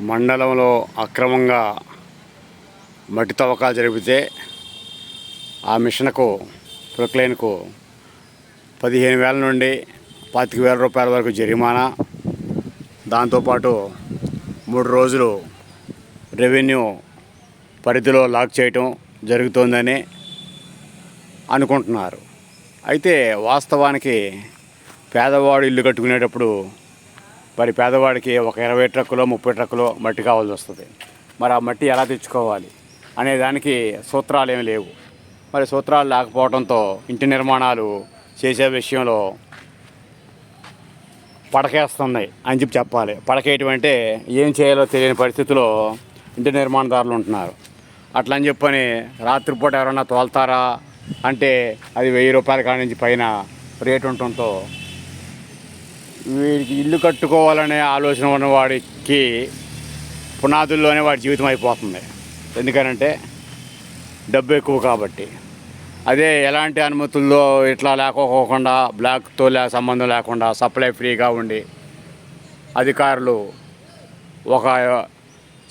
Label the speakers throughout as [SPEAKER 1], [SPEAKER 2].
[SPEAKER 1] మండలంలో అక్రమంగా మట్టి తవ్వకాలు జరిపితే ఆ మిషన్కు ప్రొక్లైన్కు 15,000 నుండి 25,000 రూపాయల వరకు జరిమానా, దాంతోపాటు 3 రోజులు రెవెన్యూ పరిధిలో లాక్ చేయటం జరుగుతోందని అనుకుంటున్నారు. అయితే వాస్తవానికి పేదవాడు ఇల్లు కట్టుకునేటప్పుడు మరి పేదవాడికి ఒక 20 ట్రక్కులో 30 ట్రక్కులో మట్టి కావాల్సి వస్తుంది. మరి ఆ మట్టి ఎలా తెచ్చుకోవాలి అనే దానికి సూత్రాలు ఏమి లేవు. మరి సూత్రాలు లేకపోవడంతో ఇంటి నిర్మాణాలు చేసే విషయంలో పడకేస్తున్నాయి అని చెప్పాలి. పడకేయటం అంటే ఏం చేయాలో తెలియని పరిస్థితిలో ఇంటి నిర్మాణదారులు ఉంటున్నారు. అట్లా అని చెప్పని రాత్రిపూట ఎవరన్నా తోలుతారా అంటే అది 1000 రూపాయల కాడి నుంచి పైన రేటు ఉండటంతో వీడికి ఇల్లు కట్టుకోవాలనే ఆలోచన ఉన్నవాడికి పునాదుల్లోనే వాడి జీవితం అయిపోతుంది. ఎందుకనంటే డబ్బు ఎక్కువ కాబట్టి. అదే ఎలాంటి అనుమతుల్లో ఇట్లా లేకపోకుండా బ్లాక్తో సంబంధం లేకుండా సప్లై ఫ్రీగా ఉండి అధికారులు ఒక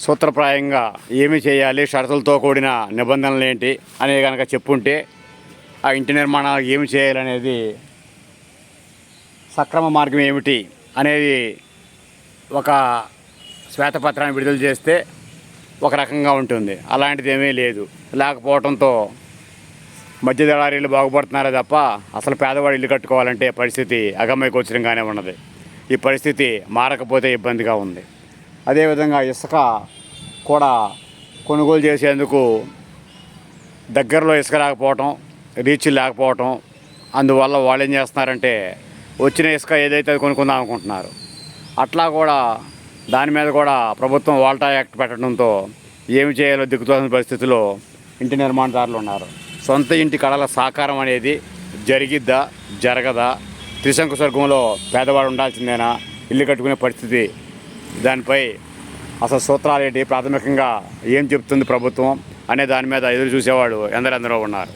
[SPEAKER 1] సూత్రప్రాయంగా ఏమి చేయాలి, షరతులతో కూడిన నిబంధనలు ఏంటి అనేది కనుక చెప్పుంటే ఆ ఇంటి నిర్మాణాలు ఏమి చేయాలనేది, సక్రమ మార్గం ఏమిటి అనేది ఒక శ్వేతపత్రాన్ని విడుదల చేస్తే ఒక రకంగా ఉంటుంది. అలాంటిది ఏమీ లేదు. లేకపోవడంతో మధ్య దళారీలు బాగుపడుతున్నారే తప్ప అసలు పేదవాడు ఇల్లు కట్టుకోవాలంటే పరిస్థితి అగమ్య గోచరంగానే ఉన్నది. ఈ పరిస్థితి మారకపోతే ఇబ్బందిగా ఉంది. అదేవిధంగా ఇసుక కూడా కొనుగోలు చేసేందుకు దగ్గరలో ఇసుక లేకపోవటం, రీచ్ లేకపోవటం, అందువల్ల వాళ్ళు ఏం చేస్తున్నారంటే వచ్చిన ఇసుక ఏదైతే అది కొనుక్కుందాం అనుకుంటున్నారు. అట్లా కూడా దాని మీద కూడా ప్రభుత్వం వాల్టా యాక్ట్ పెట్టడంతో ఏమి చేయాలో దిక్కుతోసిన పరిస్థితిలో ఇంటి నిర్మాణదారులు ఉన్నారు. సొంత ఇంటి కళల సాకారం అనేది జరిగిద్దా జరగదా, త్రిశంకు స్వర్గంలో పేదవాడు ఉండాల్సిందేనా, ఇల్లు కట్టుకునే పరిస్థితి, దానిపై అసలు సూత్రాలు ఏంటి, ప్రాథమికంగా ఏం చెప్తుంది ప్రభుత్వం అనే దాని మీద ఎదురు చూసేవాడు ఎందరెందరో ఉన్నారు.